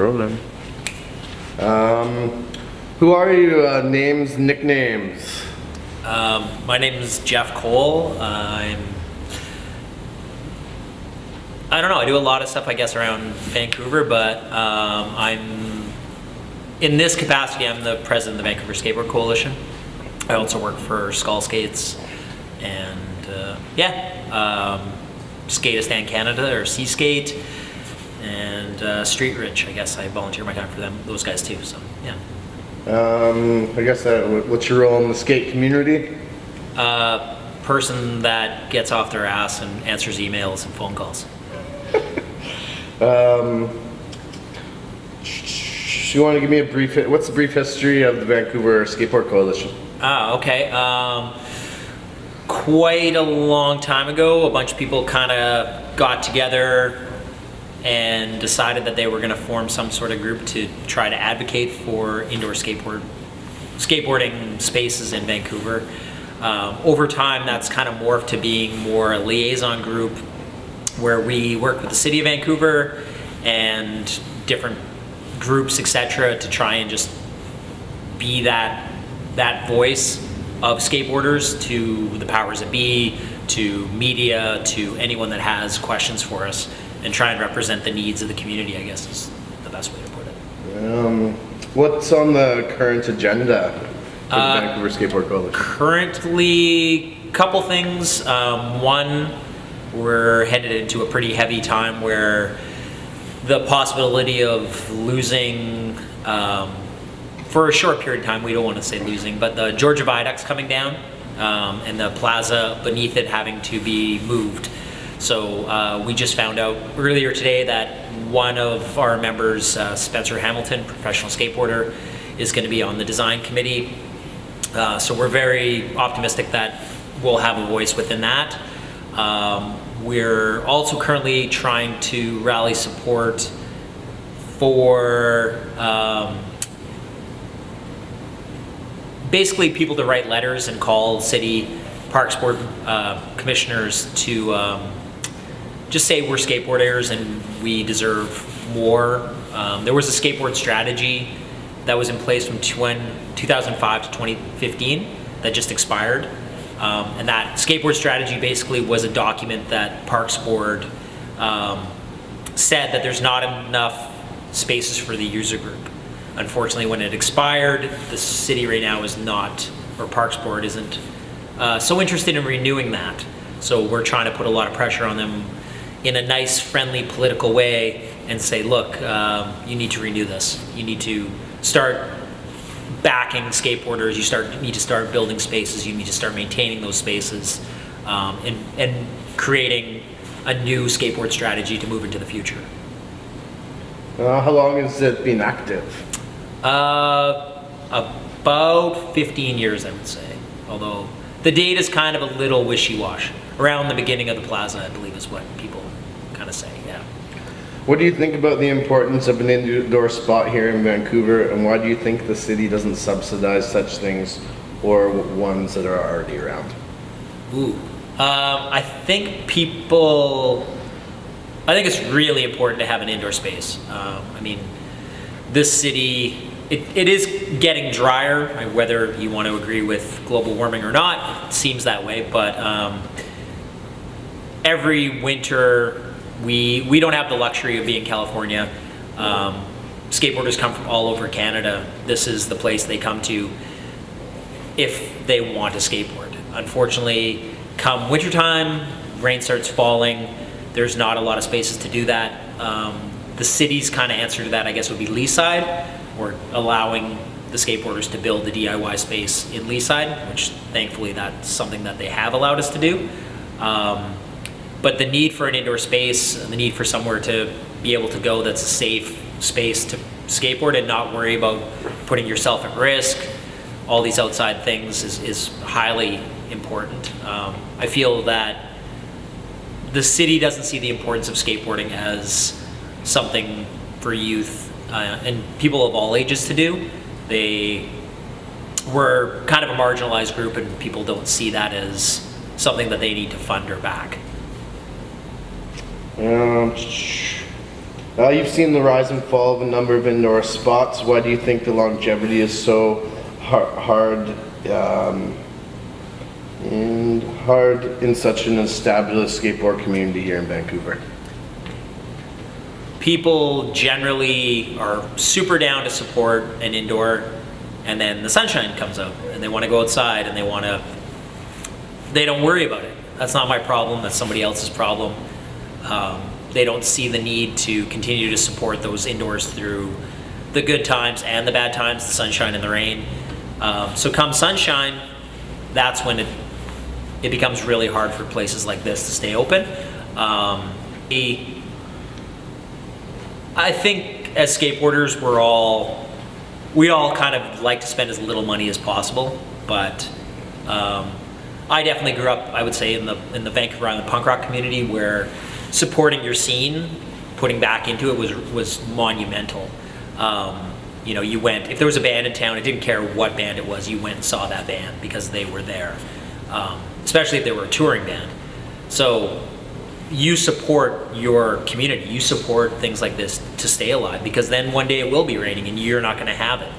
rolling. Who are you? Names, nicknames? My name is Jeff Cole. I don't know, I do a lot of stuff, I guess, around Vancouver, but in this capacity, I'm the president of the Vancouver Skateboard Coalition. I also work for Skull Skates and Skateistan Canada, or C-Skate, and Street Rich. I guess I volunteer my time for those guys too, so yeah. I guess what's your role in the skate community? Person that gets off their ass and answers emails and phone calls. You want to give me what's the brief history of the Vancouver Skateboard Coalition? Okay. Quite a long time ago, a bunch of people kind of got together and decided that they were going to form some sort of group to try to advocate for indoor skateboarding spaces in Vancouver. Over time, that's kind of morphed to being more a liaison group where we work with the city of Vancouver and different groups, etc., to try and just be that voice of skateboarders to the powers that be, to media, to anyone that has questions for us, and try and represent the needs of the community, I guess is the best way to put it. What's on the current agenda for the Vancouver Skateboard Coalition? Currently, a couple things. One, we're headed into a pretty heavy time where the possibility of losing, for a short period of time, we don't want to say losing, but the Georgia Viaduct's coming down, and the plaza beneath it having to be moved. So we just found out earlier today that one of our members, Spencer Hamilton, professional skateboarder, is going to be on the design committee. So we're very optimistic that we'll have a voice within that. We're also currently trying to rally support for basically people to write letters and call city parks board commissioners to just say we're skateboarders and we deserve more. There was a skateboard strategy that was in place from 2005 to 2015 that just expired. And that skateboard strategy basically was a document that Parks Board said that there's not enough spaces for the user group. Unfortunately, when it expired, the city right now is not, or Parks Board isn't so interested in renewing that. So we're trying to put a lot of pressure on them in a nice, friendly, political way and say, look, you need to renew this. You need to start backing skateboarders, you need to start building spaces, you need to start maintaining those spaces, and creating a new skateboard strategy to move into the future. How long has it been active? About 15 years, I would say. Although the date is kind of a little wishy-washy. Around the beginning of the plaza, I believe, is what people kind of say, yeah. What do you think about the importance of an indoor spot here in Vancouver, and why do you think the city doesn't subsidize such things or ones that are already around? I think it's really important to have an indoor space. I mean, this city, it is getting drier, whether you want to agree with global warming or not, it seems that way, but every winter, we don't have the luxury of being California. Skateboarders come from all over Canada. This is the place they come to if they want to skateboard. Unfortunately, come wintertime, rain starts falling, there's not a lot of spaces to do that. The city's kind of answer to that, I guess, would be Leaside, or allowing the skateboarders to build the DIY space in Leaside, which thankfully that's something that they have allowed us to do. But the need for an indoor space, and the need for somewhere to be able to go that's a safe space to skateboard and not worry about putting yourself at risk, all these outside things is highly important. I feel that the city doesn't see the importance of skateboarding as something for youth and people of all ages to do. We're kind of a marginalized group, and people don't see that as something that they need to fund or back. You've seen the rise and fall of a number of indoor spots. Why do you think the longevity is so hard in such an established skateboard community here in Vancouver? People generally are super down to support an indoor, and then the sunshine comes out and they want to go outside and they don't worry about it. That's not my problem, that's somebody else's problem. They don't see the need to continue to support those indoors through the good times and the bad times, the sunshine and the rain. So come sunshine, that's when it becomes really hard for places like this to stay open. I think as skateboarders, we all kind of like to spend as little money as possible, but I definitely grew up, I would say, in the Vancouver Island punk rock community, where supporting your scene, putting back into it was monumental. You know, you went, if there was a band in town, it didn't care what band it was, you went and saw that band because they were there, especially if they were a touring band. So you support your community, you support things like this to stay alive, because then one day it will be raining and you're not going to have it.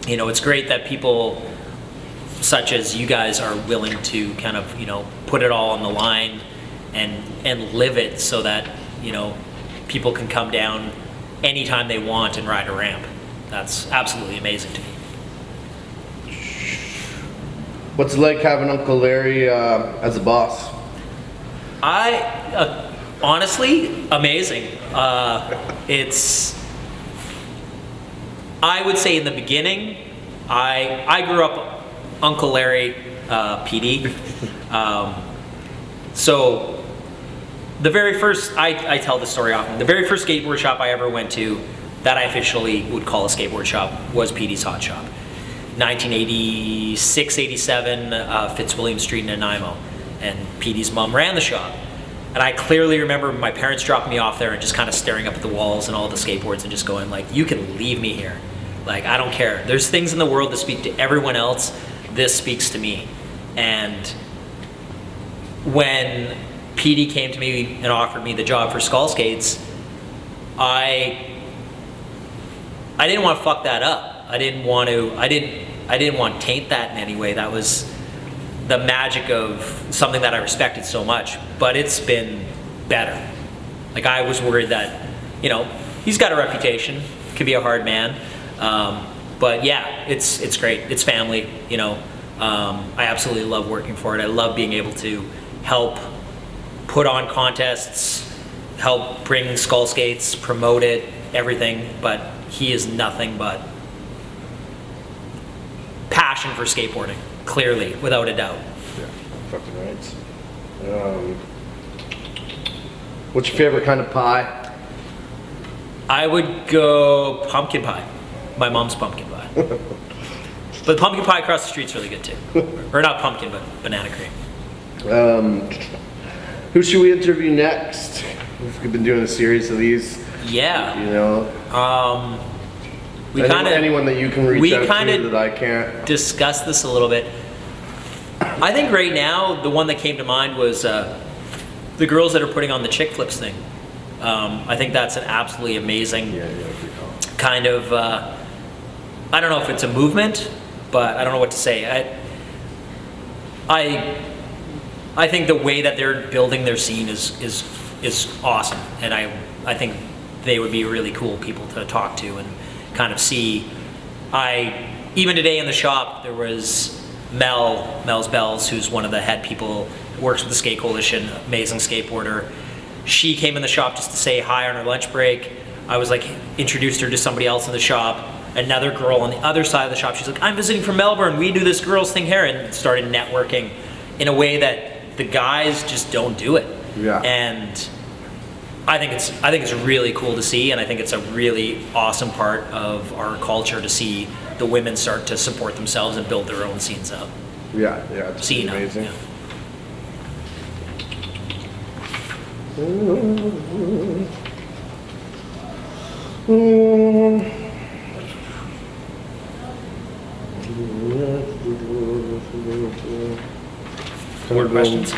You know, it's great that people such as you guys are willing to kind of, you know, put it all on the line and live it, so that, you know, people can come down anytime they want and ride a ramp. That's absolutely amazing to me. What's it like having Uncle Larry as a boss? Honestly, amazing. I would say in the beginning, I grew up Uncle Larry, PD. So the very first, I tell this story often, the very first skateboard shop I ever went to that I officially would call a skateboard shop was PD's Hot Shop. 1986, 87, Fitzwilliam Street in Nanaimo. And PD's mom ran the shop. And I clearly remember my parents dropping me off there and just kind of staring up at the walls and all the skateboards and just going like, you can leave me here. Like, I don't care. There's things in the world that speak to everyone else. This speaks to me. And when PD came to me and offered me the job for Skull Skates, I didn't want to fuck that up. I didn't want to taint that in any way. That was the magic of something that I respected so much, but it's been better. Like, I was worried that, you know, he's got a reputation, could be a hard man, but yeah, it's great. It's family, you know. I absolutely love working for it. I love being able to help put on contests, help bring Skull Skates, promote it, everything, but he is nothing but passion for skateboarding, clearly, without a doubt. Yeah, fucking right. What's your favorite kind of pie? I would go pumpkin pie. My mom's pumpkin pie. But pumpkin pie across the street's really good too. Or not pumpkin, but banana cream. Who should we interview next? We've been doing a series of these. Yeah. You know. Anyone that you can reach out to that I can't. Discuss this a little bit. I think right now the one that came to mind was the girls that are putting on the chick flips thing. I think that's an absolutely amazing kind of. I don't know if it's a movement, but I don't know what to say. I think the way that they're building their scene is awesome, and I think they would be really cool people to talk to and kind of see. Even today in the shop there was Mel's Bells, who's one of the head people, works with the Skate Coalition, amazing skateboarder. She came in the shop just to say hi on her lunch break. I was like, introduced her to somebody else in the shop. Another girl on the other side of the shop, she's like, I'm visiting from Melbourne, we do this girls thing here, and started networking in a way that the guys just don't do it. Yeah. And I think it's really cool to see, and I think it's a really awesome part of our culture to see the women start to support themselves and build their own scenes up. Yeah, it's amazing. Yeah. More questions?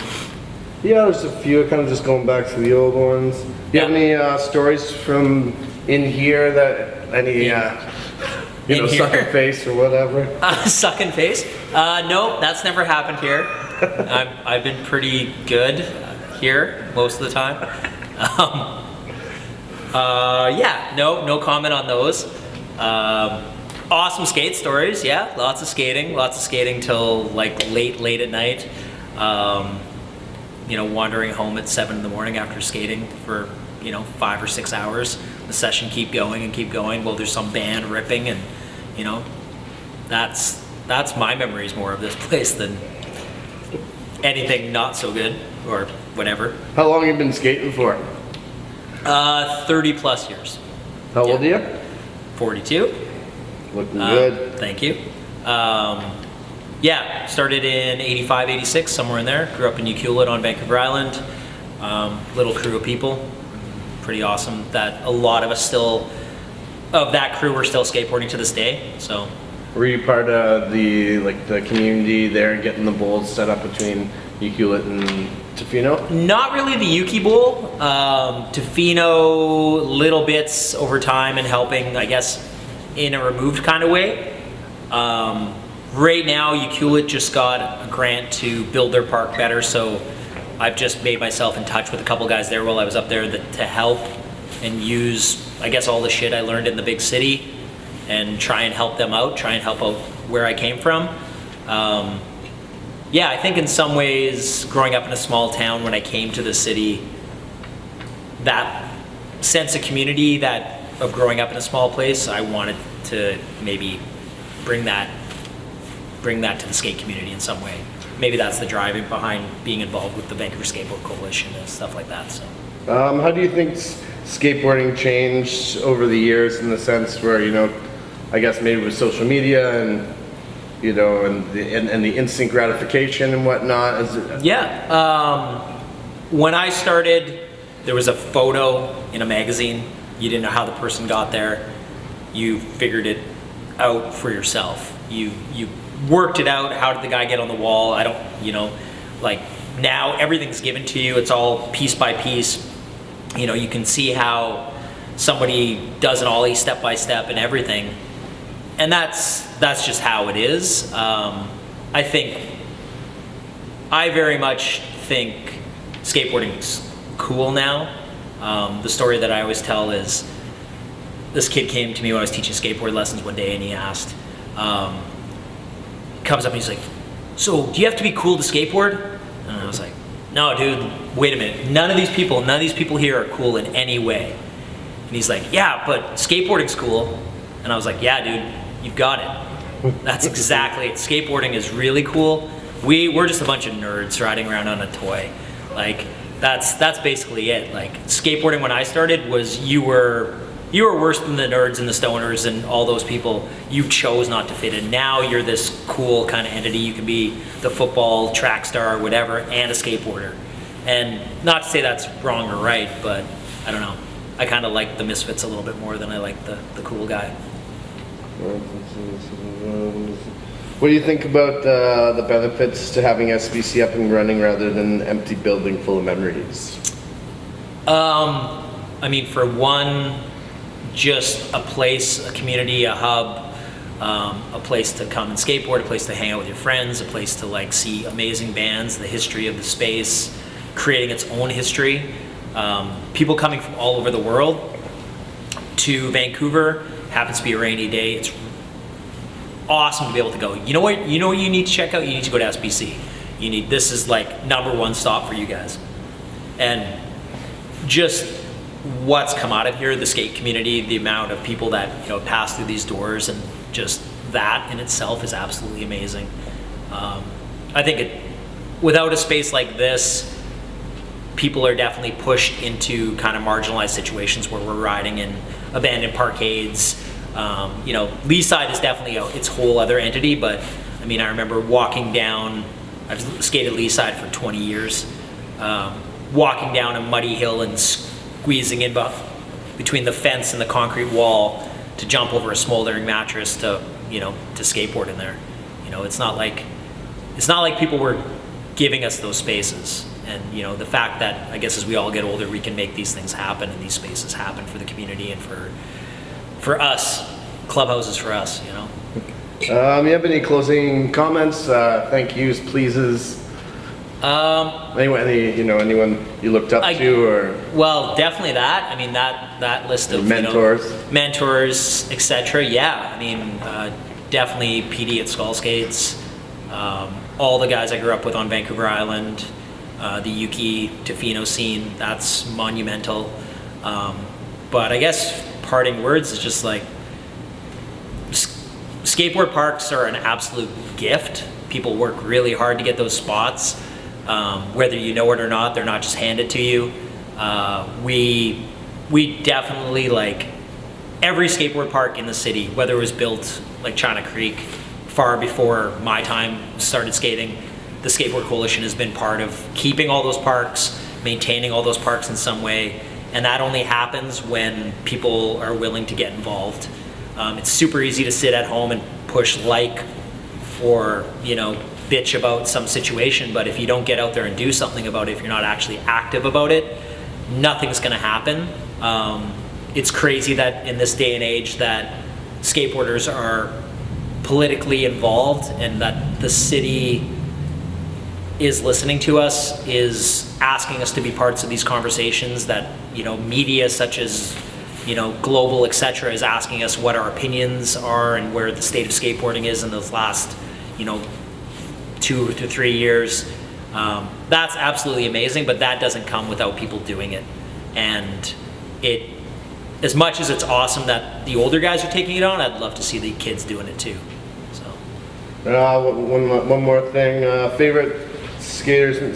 Yeah, there's a few, kind of just going back to the old ones. Do you have any stories from in here that any, sucking face or whatever? Sucking face? No, that's never happened here. I've been pretty good here most of the time. Yeah, no comment on those. Awesome skate stories, yeah, lots of skating till like late at night. Wandering home at 7 in the morning after skating for 5 or 6 hours. The session keep going while there's some band ripping, and that's my memories more of this place than anything not so good or whatever. How long have you been skating for? 30 plus years. How old are you? 42. Looking good. Thank you. Yeah, started in 85, 86, somewhere in there. Grew up in Ucluelet on Vancouver Island. Little crew of people. Pretty awesome that a lot of us of that crew were still skateboarding to this day, so. Were you part of the community there, getting the bowls set up between Ucluelet and Tofino? Not really the Yuki Bowl. Tofino, little bits over time and helping, I guess, in a removed kind of way. Right now, Ucluelet just got a grant to build their park better, so I've just made myself in touch with a couple guys there while I was up there to help and use, I guess, all the shit I learned in the big city and try and help them out, try and help out where I came from. Yeah, I think in some ways, growing up in a small town, when I came to the city, that sense of community of growing up in a small place, I wanted to maybe bring that to the skate community in some way. Maybe that's the driving behind being involved with the Vancouver Skateboard Coalition and stuff like that. So, how do you think skateboarding changed over the years in the sense where, I guess maybe with social media and the instant gratification and whatnot? When I started, there was a photo in a magazine. You didn't know how the person got there. You figured it out for yourself. You worked it out. How did the guy get on the wall? Now everything's given to you. It's all piece by piece. You can see how somebody does an ollie step by step and everything. And that's just how it is. I very much think skateboarding's cool now. The story that I always tell is this kid came to me when I was teaching skateboard lessons one day, and he asked, comes up and he's like, "So do you have to be cool to skateboard?" And I was like, "No, dude, wait a minute. None of these people here are cool in any way." And he's like, "Yeah, but skateboarding's cool." And I was like, "Yeah, dude, you've got it. That's exactly it. Skateboarding is really cool. We're just a bunch of nerds riding around on a toy. That's basically it. Skateboarding when I started was you were worse than the nerds and the stoners and all those people. You chose not to fit in. Now you're this cool kind of entity. You can be the football track star or whatever and a skateboarder. And not to say that's wrong or right, but I don't know. I kind of like the misfits a little bit more than I like the cool guy." What do you think about the benefits to having SBC up and running rather than an empty building full of memories? For one, just a place, a community, a hub, a place to come and skateboard, a place to hang out with your friends, a place to see amazing bands, the history of the space, creating its own history. People coming from all over the world to Vancouver. Happens to be a rainy day. It's awesome to be able to go. You know what you need to check out? You need to go to SBC. This is #1 stop for you guys. And just what's come out of here, the skate community, the amount of people that pass through these doors, and just that in itself is absolutely amazing. I think without a space like this, people are definitely pushed into kind of marginalized situations where we're riding in abandoned parkades. Leaside is definitely its whole other entity, but I remember walking down, I've skated Leaside for 20 years, walking down a muddy hill and squeezing in between the fence and the concrete wall to jump over a smoldering mattress to skateboard in there. It's not like people were giving us those spaces. And you know, the fact that I guess as we all get older, we can make these things happen and these spaces happen for the community and for us, clubhouses for us, you know. You have any closing comments, thank yous, pleases? Anyone you looked up to, or? Well, definitely that. I mean, that list of mentors, mentors, etc. Yeah, I mean, definitely PD at Skull Skates. All the guys I grew up with on Vancouver Island, the Yuki Tofino scene. That's monumental. But I guess parting words is just like, skateboard parks are an absolute gift. People work really hard to get those spots. Whether you know it or not, they're not just handed to you. We definitely, like, every skateboard park in the city, whether it was built like China Creek far before my time started skating, the Skateboard Coalition has been part of keeping all those parks, maintaining all those parks in some way, and that only happens when people are willing to get involved. It's super easy to sit at home and push like, or, you know, bitch about some situation, but if you don't get out there and do something about it, if you're not actually active about it, nothing's gonna happen. It's crazy that in this day and age that skateboarders are politically involved and that the city is listening to us, is asking us to be parts of these conversations, that, you know, media such as, you know, Global, etc., is asking us what our opinions are and where the state of skateboarding is in those last, you know, 2 to 3 years. That's absolutely amazing, but that doesn't come without people doing it. And it, as much as it's awesome that the older guys are taking it on, I'd love to see the kids doing it too. So. One more thing. Favorite skaters in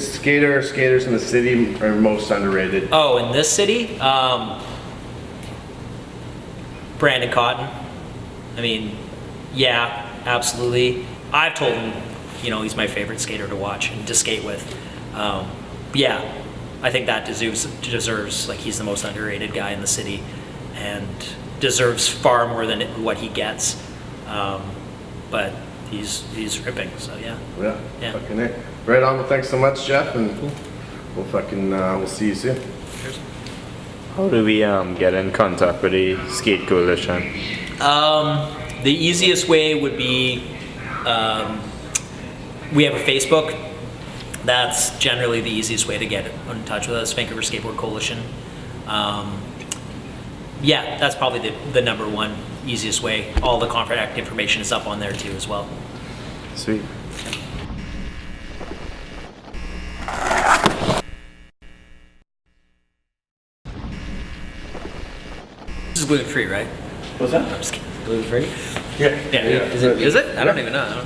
the city are most underrated? Oh, in this city? Brandon Cotton. I mean, yeah, absolutely. I've told him, you know, he's my favorite skater to watch and to skate with. Yeah, I think that deserves, like, he's the most underrated guy in the city and deserves far more than what he gets. But he's ripping, so yeah. Yeah. Fucking it. Right on. Well, thanks so much, Jeff, and we'll see you soon. Cheers. How do we get in contact with the Skate Coalition? The easiest way would be, we have a Facebook. That's generally the easiest way to get in touch with us, Vancouver Skateboard Coalition. Yeah, that's probably the number one easiest way. All the contact information is up on there too as well. Sweet. This is gluten-free, right? What's that? I'm just kidding. Gluten-free? Yeah. Yeah. Is it? I don't even know.